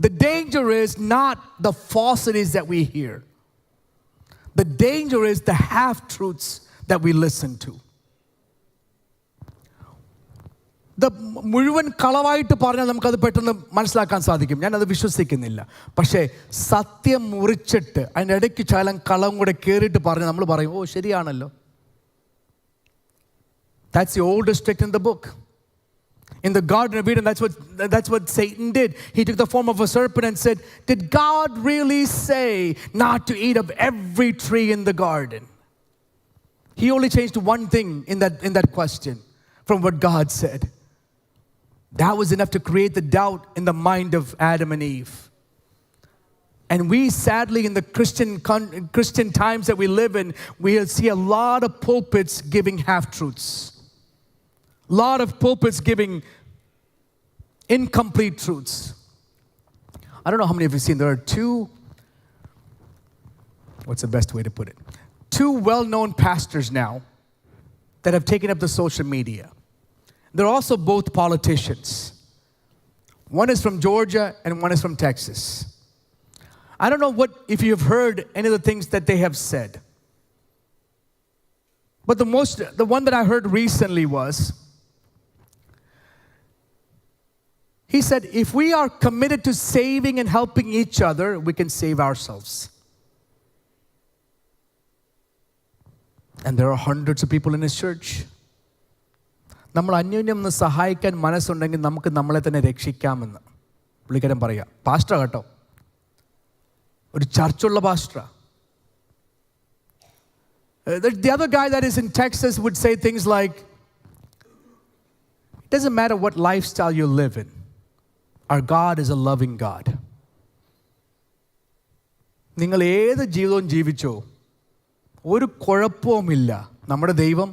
The danger is not the falsities that we hear. The danger is the half-truths that we listen to. മുഴുവൻ കളവായിട്ട് പറഞ്ഞാൽ നമുക്കത് പെട്ടെന്ന് മനസ്സിലാക്കാൻ സാധിക്കും. ഞാനത് വിശ്വസിക്കുന്നില്ല. പക്ഷേ സത്യം മുറിച്ചിട്ട് അതിൻ്റെ ഇടയ്ക്ക് ശകലം കളവും കൂടെ കയറിയിട്ട് പറഞ്ഞ് നമ്മൾ പറയും, ഓ ശരിയാണല്ലോ. That's the oldest trick in the book. In the Garden of Eden, that's what Satan did. He took the form of a serpent and said, did God really say not to eat of every tree in the garden? He only changed one thing in that question from what God said. That was enough to create the doubt in the mind of Adam and Eve. And we sadly, in the Christian times that we live in, we'll see a lot of pulpits giving half-truths. A lot of pulpits giving incomplete truths. I don't know how many of you have seen, there are what's the best way to put it? Two well-known pastors now that have taken up the social media. They're also both politicians. One is from Georgia and one is from Texas. I don't know if you have heard any of the things that they have said. But the one that I heard recently was, he said, if we are committed to saving and helping each other, we can save ourselves. And there are hundreds of people in his church. നമ്മൾ അന്യോന്യം ഒന്ന് സഹായിക്കാൻ മനസ്സുണ്ടെങ്കിൽ നമുക്ക് നമ്മളെ തന്നെ രക്ഷിക്കാമെന്ന് പുള്ളിക്കാരൻ പറയുക. പാസ്റ്റർ കേട്ടോ, ഒരു ചർച്ചുള്ള pastor. The other guy that is in Texas would say things like, it doesn't matter what lifestyle you live in. Our God is a loving God. നിങ്ങൾ ഏത് ജീവിതവും ജീവിച്ചോ, ഒരു കുഴപ്പവുമില്ല. നമ്മുടെ ദൈവം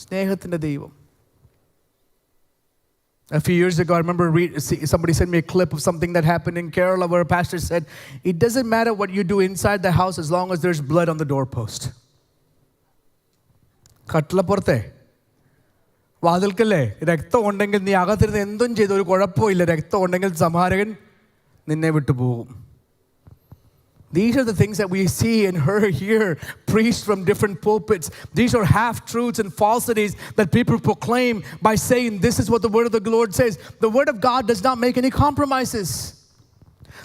സ്നേഹത്തിൻ്റെ ദൈവം. A few years ago, I remember somebody sent me a clip of something that happened in Kerala where a pastor said, it doesn't matter what you do inside the house as long as there's blood on the doorpost. കട്ടിലപ്പുറത്തെ വാതിൽക്കല്ലേ രക്തം ഉണ്ടെങ്കിൽ നീ അകത്തിരുന്ന് എന്തും ചെയ്ത് ഒരു കുഴപ്പമില്ല. രക്തം ഉണ്ടെങ്കിൽ സംഹാരകൻ നിന്നെ വിട്ടു പോകും. These are the things that we see and hear preached from different pulpits. These are half-truths and falsities that people proclaim by saying, this is what the word of the Lord says. The word of God does not make any compromises.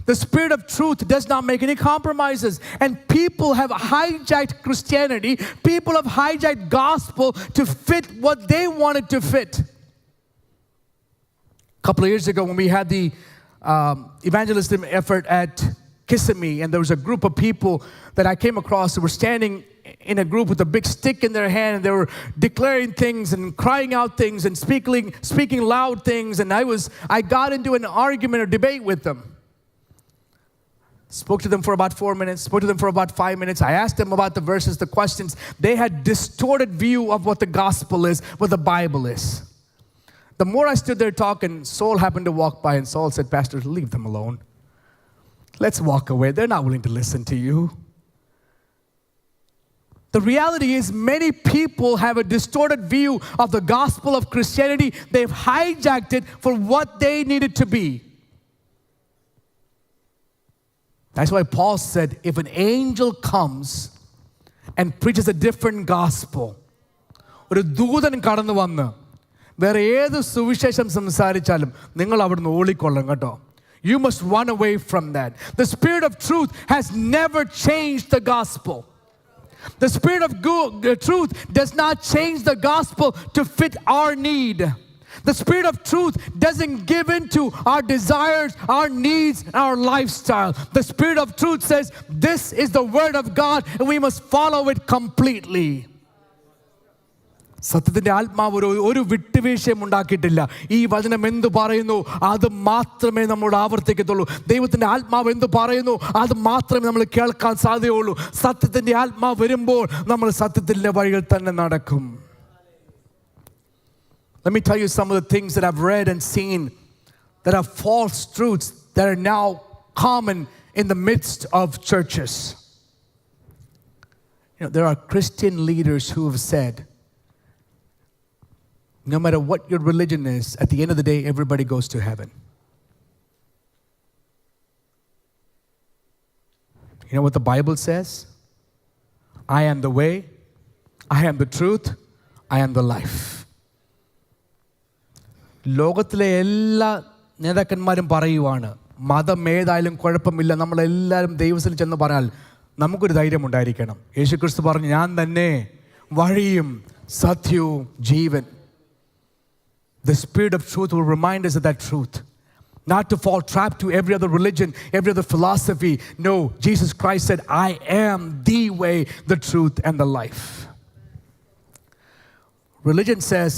The Spirit of truth does not make any compromises. And people have hijacked Christianity. People have hijacked gospel to fit what they wanted to fit. A couple of years ago when we had the evangelism effort at Kissimmee, and there was a group of people that I came across who were standing in a group with a big stick in their hand, and they were declaring things and crying out things and speaking loud things, and I got into an argument or debate with them. Spoke to them for about 4 minutes, spoke to them for about 5 minutes. I asked them about the verses, the questions. They had distorted view of what the gospel is, what the Bible is. The more I stood there talking, Saul happened to walk by, and Saul said, Pastor, leave them alone. Let's walk away. They're not willing to listen to you. The reality is many people have a distorted view of the gospel of Christianity. They've hijacked it for what they need it to be. That's why Paul said, if an angel comes and preaches a different gospel, ഒരു ദൂതൻ കടന്നു വന്ന് വേറെ ഏത് സുവിശേഷം സംസാരിച്ചാലും നിങ്ങൾ അവിടുന്ന് ഓടിക്കൊള്ളും കേട്ടോ. You must run away from that. The Spirit of truth has never changed the gospel. The Spirit of truth does not change the gospel to fit our need. The Spirit of truth doesn't give in to our desires, our needs, our lifestyle. The Spirit of truth says, this is the word of God and we must follow it completely. സത്യത്തിൻ്റെ ആത്മാവ് ഒരു വിട്ടുവീഴ്ചയും ഉണ്ടാക്കിയിട്ടില്ല. ഈ വചനം എന്തു പറയുന്നു അത് മാത്രമേ നമ്മൾ ആവർത്തിക്കത്തുള്ളൂ. ദൈവത്തിൻ്റെ ആത്മാവ് എന്തു പറയുന്നു അത് മാത്രമേ നമ്മൾ കേൾക്കാൻ സാധ്യതയുള്ളൂ. സത്യത്തിൻ്റെ ആത്മാവ് വരുമ്പോൾ നമ്മൾ സത്യത്തിൻ്റെ വഴികൾ തന്നെ നടക്കും. Let me tell you some of the things that I've read and seen that are false truths that are now common in the midst of churches. You know, there are Christian leaders who have said, no matter what your religion is, at the end of the day, everybody goes to heaven. You know what the Bible says? I am the way, I am the truth, I am the life. ലോകത്തിലെ എല്ലാ നേതാക്കന്മാരും പറയുവാണ്, മതം ഏതായാലും കുഴപ്പമില്ല, നമ്മളെല്ലാവരും ദൈവത്തിൽ ചെന്ന് പറഞ്ഞാൽ നമുക്കൊരു ധൈര്യമുണ്ടായിരിക്കണം. യേശുക്രിസ്തു പറഞ്ഞു, ഞാൻ തന്നെ വഴിയും സത്യവും ജീവൻ. The Spirit of truth will remind us of that truth. Not to fall trapped to every other religion, every other philosophy. No, Jesus Christ said, I am the way, the truth, and the life. Religion says,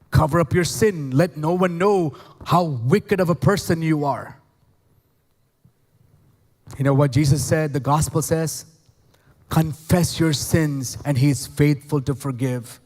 cover up your sin. Let no one know how wicked of a person you are. You know what Jesus said? The gospel says, confess your sins and he is faithful to forgive.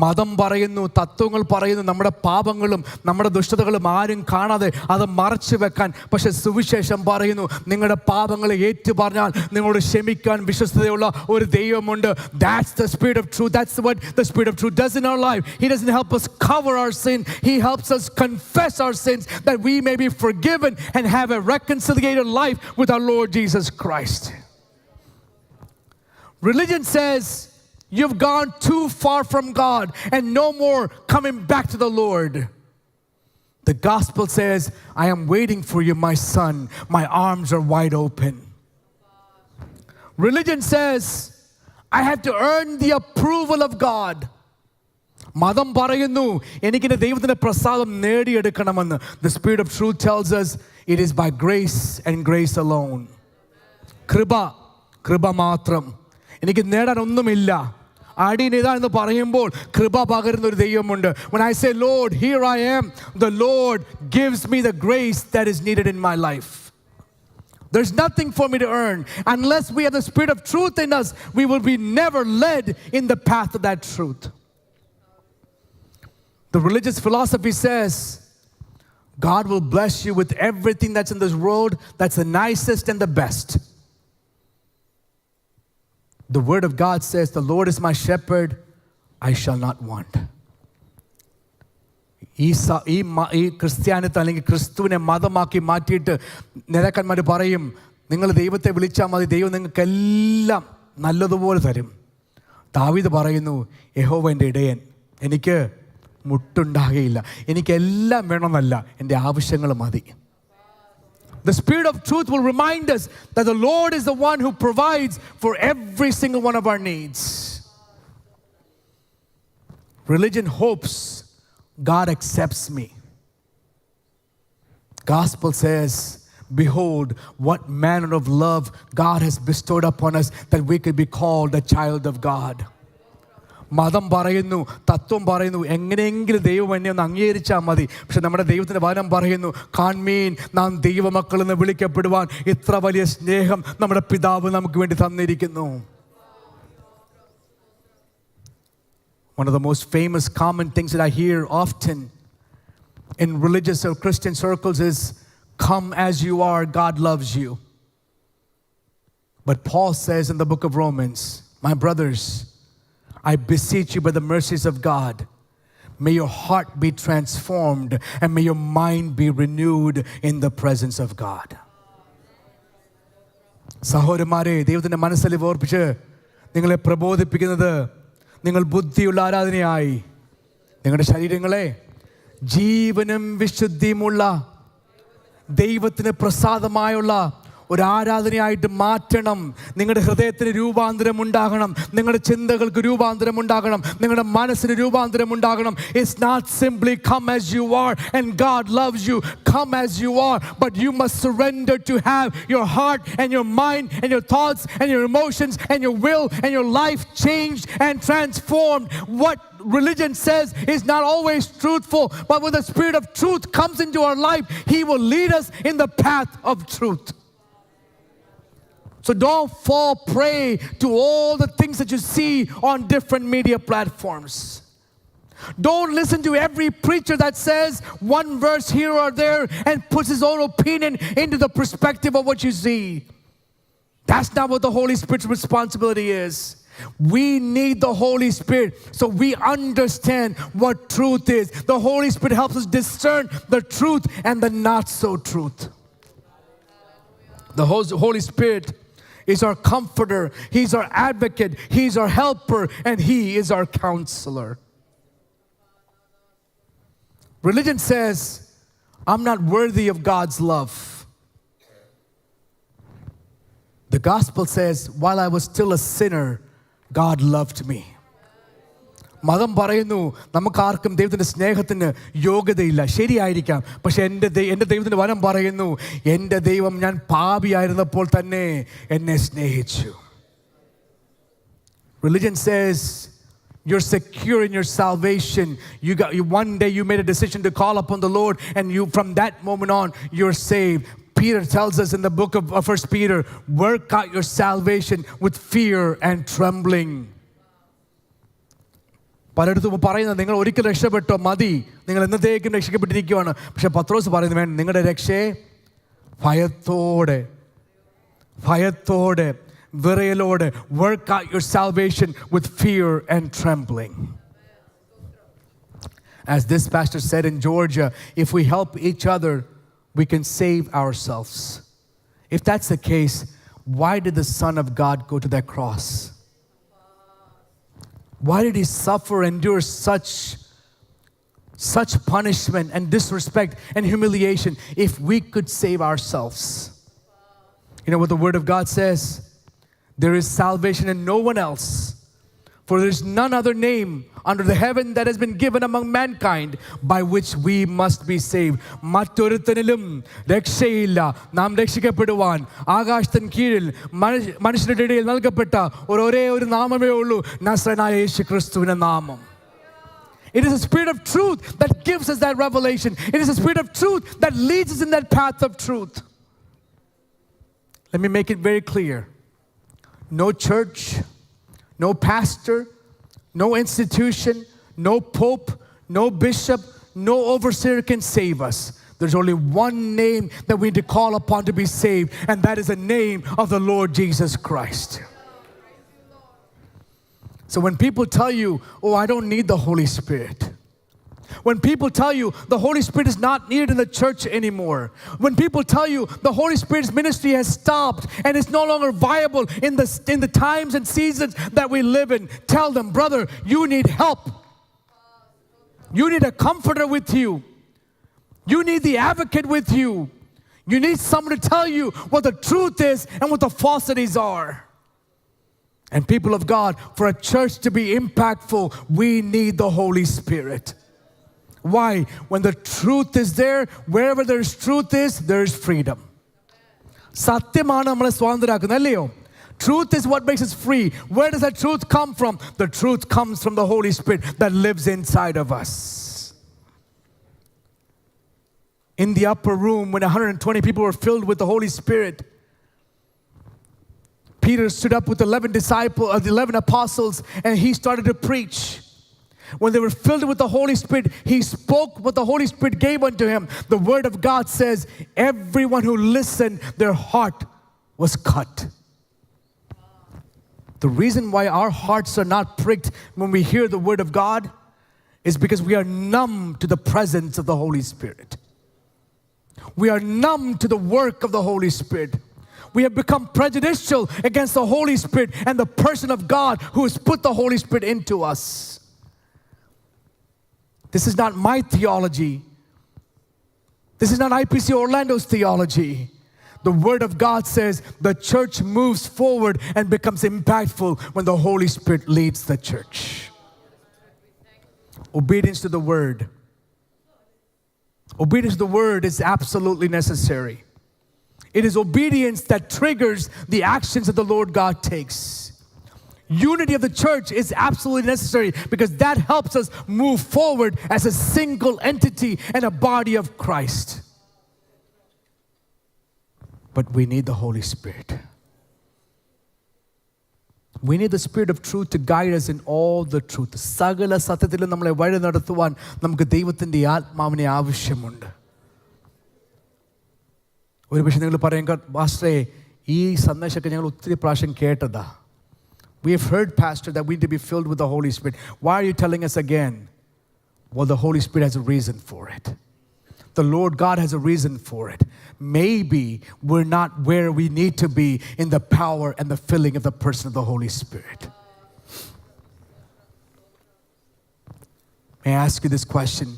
മതം പറയുന്നു, തത്വങ്ങൾ പറയുന്നു, നമ്മുടെ പാപങ്ങളും നമ്മുടെ ദുഷ്ടതകളും ആരും കാണാതെ അത് മറച്ചു വെക്കാൻ. പക്ഷെ സുവിശേഷം പറയുന്നു, നിങ്ങളുടെ പാപങ്ങളെ ഏറ്റു പറഞ്ഞാൽ നിങ്ങളോട് ക്ഷമിക്കാൻ വിശ്വസ്തതയുള്ള ഒരു ദൈവമുണ്ട്. That's the Spirit of truth. That's what the Spirit of truth does in our life. He doesn't help us cover our sin. He helps us confess our sins that we may be forgiven and have a reconciliated life with our Lord Jesus Christ. Religion says, you've gone too far from God and no more coming back to the Lord. The gospel says, I am waiting for you, my son. My arms are wide open. Religion says, I have to earn the approval of God. മതം പറയുന്നു, എനിക്കെൻ്റെ ദൈവത്തിൻ്റെ പ്രസാദം നേടിയെടുക്കണമെന്ന്. The Spirit of truth tells us, it is by grace and grace alone. കൃപ മാത്രം. എനിക്ക് നേടാൻ ഒന്നുമില്ല. അടിയനിതാ എന്ന് പറയുമ്പോൾ കൃപ പകരുന്ന ഒരു ദൈവമുണ്ട്. When I say, Lord, here I am, the Lord gives me the grace that is needed in my life. There's nothing for me to earn. Unless we have the Spirit of truth in us, we will be never led in the path of that truth. The religious philosophy says, God will bless you with everything that's in this world that's the nicest and the best. The word of God says, the Lord is my shepherd, I shall not want. ഈ ക്രിസ്ത്യാനിത്തെ അല്ലെങ്കിൽ ക്രിസ്തുവിനെ മതമാക്കി മാറ്റിയിട്ട് നേതാക്കന്മാർ പറയും, നിങ്ങൾ ദൈവത്തെ വിളിച്ചാൽ മതി, ദൈവം നിങ്ങൾക്കെല്ലാം നല്ലതുപോലെ തരും. ദാവീദ് പറയുന്നു, യഹോവ എൻ്റെ ഇടയൻ, എനിക്ക് മുട്ടുണ്ടാകുകയില്ല, എനിക്കെല്ലാം വേണമെന്നല്ല, എൻ്റെ ആവശ്യങ്ങൾ മതി. The Spirit of truth will remind us that the Lord is the one who provides for every single one of our needs. Religion hopes God accepts me. Gospel says, behold, what manner of love God has bestowed upon us that we could be called a child of God. മതം പറയുന്നു, തത്വം പറയുന്നു, എങ്ങനെയെങ്കിലും ദൈവം എന്നെ ഒന്ന് അംഗീകരിച്ചാൽ മതി. പക്ഷെ നമ്മുടെ ദൈവത്തിൻ്റെ വചനം പറയുന്നു, കാൺമീൻ നാം ദൈവമക്കൾ എന്ന് വിളിക്കപ്പെടുവാൻ ഇത്ര വലിയ സ്നേഹം നമ്മുടെ പിതാവ് നമുക്ക് വേണ്ടി തന്നിരിക്കുന്നു. One of the most famous common things that I hear often in religious or Christian circles is, come as you are, God loves you. But Paul says in the book of Romans, my brothers, I beseech you by the mercies of God, may your heart be transformed and may your mind be renewed in the presence of God. സഹോദരന്മാരെ, ദൈവത്തിൻ്റെ മനസ്സിൽ ഓർപ്പിച്ച് നിങ്ങളെ പ്രബോധിപ്പിക്കുന്നത്, നിങ്ങൾ ബുദ്ധിയുള്ള ആരാധനയായി നിങ്ങളുടെ ശരീരങ്ങളെ ജീവനും വിശുദ്ധിയുമുള്ള ദൈവത്തിന് പ്രസാദമായുള്ള ഒരു ആരാധനയായിട്ട് മാറ്റണം. നിങ്ങളുടെ ഹൃദയത്തിന് രൂപാന്തരം ഉണ്ടാകണം, നിങ്ങളുടെ ചിന്തകൾക്ക് രൂപാന്തരം ഉണ്ടാകണം, നിങ്ങളുടെ മനസ്സിന് രൂപാന്തരം ഉണ്ടാകണം. It's not simply come as you are and God loves you. Come as you are, but you must surrender to have your heart and your mind and your thoughts and your emotions and your will and your life changed and transformed. What religion says is not always truthful, but when the Spirit of truth comes into our life, He will lead us in the path of truth. So don't fall prey to all the things that you see on different media platforms. Don't listen to every preacher that says one verse here or there and puts his own opinion into the perspective of what you see. That's not what the Holy Spirit's responsibility is. We need the Holy Spirit so we understand what truth is. The Holy Spirit helps us discern the truth and the not so truth. The Holy Spirit is our comforter, He's our advocate, He's our helper, and He is our counselor. Religion says, I'm not worthy of God's love. The gospel says, while I was still a sinner, God loved me. മതം പറയുന്നു നമുക്കാർക്കും ദൈവത്തിൻ്റെ സ്നേഹത്തിന് യോഗ്യതയില്ല. ശരിയായിരിക്കാം, പക്ഷെ എൻ്റെ ദൈവത്തിൻ്റെ വചനം പറയുന്നു, എൻ്റെ ദൈവം ഞാൻ പാപിയായിരുന്നപ്പോൾ തന്നെ എന്നെ സ്നേഹിച്ചു. Religion says you're secure in your salvation. One day you made a decision to call upon the Lord, and from that moment on you're saved. Peter tells us in the book of 1 Peter, work out your salvation with fear and trembling. പലയിടത്തും പറയുന്നത് നിങ്ങൾ ഒരിക്കൽ രക്ഷപ്പെട്ടോ മതി, നിങ്ങൾ എന്നത്തേക്കും രക്ഷിക്കപ്പെട്ടിരിക്കുകയാണ്. പക്ഷെ പത്രോസ് പറയുന്നത് വേണ്ട, നിങ്ങളുടെ രക്ഷയെ ഭയത്തോടെ വിറയലോടെ work out your salvation with fear and trembling. As this pastor said in Georgia, if we help each other, we can save ourselves. If that's the case, why did the Son of God go to that cross? Why did He suffer, endure such punishment and disrespect and humiliation if we could save ourselves? You know what the Word of God says? There is salvation in no one else. For there is none other name under the heaven that has been given among mankind by which we must be saved. മറ്റൊരുത്തനിലും രക്ഷയില്ല, നാം രക്ഷിക്കപ്പെടുവാൻ ആകാശത്തിൻ കീഴിൽ മനുഷ്യരുടെ ഇടയിൽ നൽകപ്പെട്ട ഒരേ ഒരു നാമമേ ഉള്ളൂ, നസ്രനായ യേശു ക്രിസ്തുവിന്റെ നാമം. It is the Spirit of truth that gives us that revelation. It is the Spirit of truth that leads us in that path of truth. Let me make it very clear. No church, no pastor, no institution, no pope, no bishop, no overseer can save us. There's only one name that we need to call upon to be saved, and that is the name of the Lord Jesus Christ. So when people tell you, oh, I don't need the Holy Spirit. When people tell you the Holy Spirit is not needed in the church anymore. When people tell you the Holy Spirit's ministry has stopped and is no longer viable in the times and seasons that we live in, tell them, brother, you need help. You need a comforter with you. You need the advocate with you. You need someone to tell you what the truth is and what the falsities are. And people of God, for a church to be impactful, we need the Holy Spirit. Why? When the truth is there, wherever there is truth is, there is freedom. സത്യമാണ് നമ്മളെ സ്വാതന്ത്ര്യമാക്കുന്നത്, അല്ലയോ? Truth is what makes us free. Where does that truth come from? The truth comes from the Holy Spirit that lives inside of us. In the upper room, when 120 people were filled with the Holy Spirit, Peter stood up with 11 apostles, and he started to preach. When they were filled with the Holy Spirit, he spoke what the Holy Spirit gave unto him. The Word of God says, everyone who listened, their heart was cut. The reason why our hearts are not pricked when we hear the Word of God is because we are numb to the presence of the Holy Spirit. We are numb to the work of the Holy Spirit. We have become prejudicial against the Holy Spirit and the person of God who has put the Holy Spirit into us. This is not my theology. This is not IPC Orlando's theology. The Word of God says the church moves forward and becomes impactful when the Holy Spirit leads the church. Obedience to the Word. Obedience to the Word is absolutely necessary. It is obedience that triggers the actions that the Lord God takes. Unity of the church is absolutely necessary because that helps us move forward as a single entity and a body of Christ. But we need the Holy Spirit. We need the Spirit of truth to guide us in all the truth. സകല സത്യത്തിലും നമ്മളെ വഴി നടത്തുവാൻ നമുക്ക് ദൈവത്തിൻ്റെ ആത്മാവിനെ ആവശ്യമുണ്ട്. ഒരു പക്ഷേ നിങ്ങൾ പറയും, പാസ്റ്ററെ ഈ സന്ദേശമൊക്കെ ഞങ്ങൾ ഒത്തിരി പ്രാവശ്യം കേട്ടതാ. We have heard, Pastor, that we need to be filled with the Holy Spirit. Why are you telling us again? Well, the Holy Spirit has a reason for it. The Lord God has a reason for it. Maybe we're not where we need to be in the power and the filling of the person of the Holy Spirit. May I ask you this question?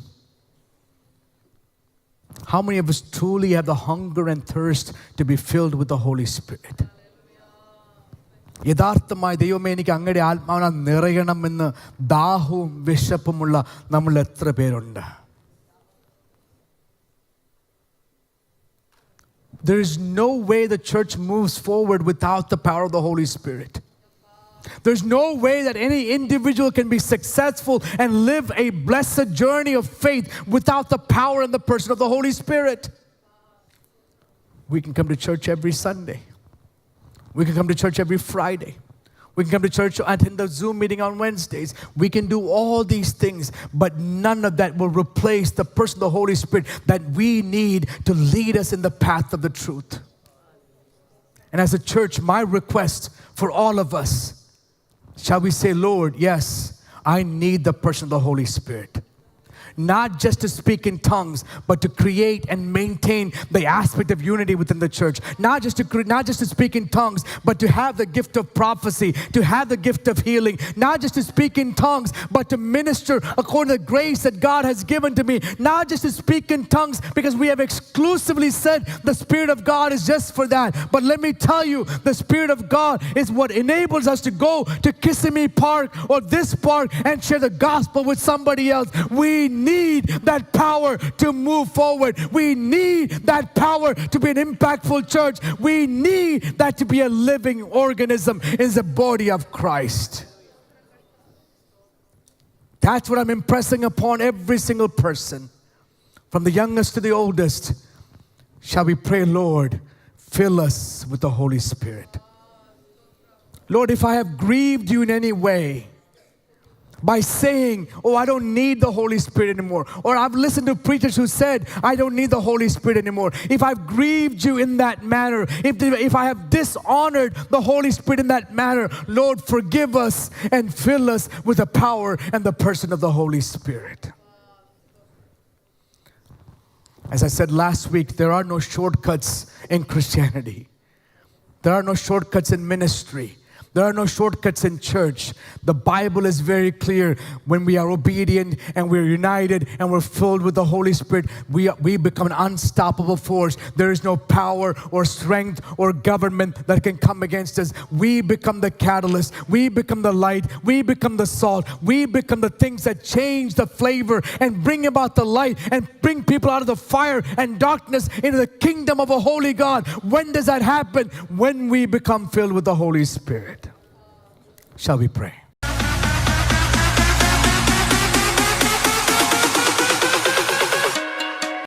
How many of us truly have the hunger and thirst to be filled with the Holy Spirit? യഥാർത്ഥമായി ദൈവമേ എനിക്ക് അങ്ങയുടെ ആത്മാവിനാൽ നിറയണമെന്ന് ദാഹവും വിശപ്പുമുള്ള നമ്മൾ എത്ര പേരുണ്ട്? There is no way the church moves forward without the power of the Holy Spirit. There's no way that any individual can be successful and live a blessed journey of faith without the power and the person of the Holy Spirit. We can come to church every Sunday. We can come to church every Friday. We can come to church, attend the Zoom meeting on Wednesdays. We can do all these things, but none of that will replace the person of the Holy Spirit that we need to lead us in the path of the truth. And as a church, my request for all of us, shall we say, Lord, yes, I need the person of the Holy Spirit. Not just to speak in tongues, but to create and maintain the aspect of unity within the church. Not just to speak in tongues, but to have the gift of prophecy, to have the gift of healing. Not just to speak in tongues, but to minister according to the grace that God has given to me. Not just to speak in tongues because we have exclusively said the Spirit of God is just for that. But let me tell you, the Spirit of God is what enables us to go to Kissimmee Park or this park and share the gospel with somebody else. We need that power to move forward. We need that power to be an impactful church. We need that to be a living organism in the body of Christ. That's what I'm impressing upon every single person, from the youngest to the oldest. Shall we pray, Lord, fill us with the Holy Spirit. Lord, if I have grieved you in any way, by saying, oh, I don't need the Holy Spirit anymore. Or I've listened to preachers who said, I don't need the Holy Spirit anymore. If I've grieved you in that manner, if I have dishonored the Holy Spirit in that manner, Lord, forgive us and fill us with the power and the person of the Holy Spirit. As I said last week, there are no shortcuts in Christianity. There are no shortcuts in ministry. There are no shortcuts in church. The Bible is very clear. When we are obedient and we're united and we're filled with the Holy Spirit, we become an unstoppable force. There is no power or strength or government that can come against us. We become the catalyst. We become the light. We become the salt. We become the things that change the flavor and bring about the light and bring people out of the fire and darkness into the kingdom of a holy God. When does that happen? When we become filled with the Holy Spirit. Shall we pray?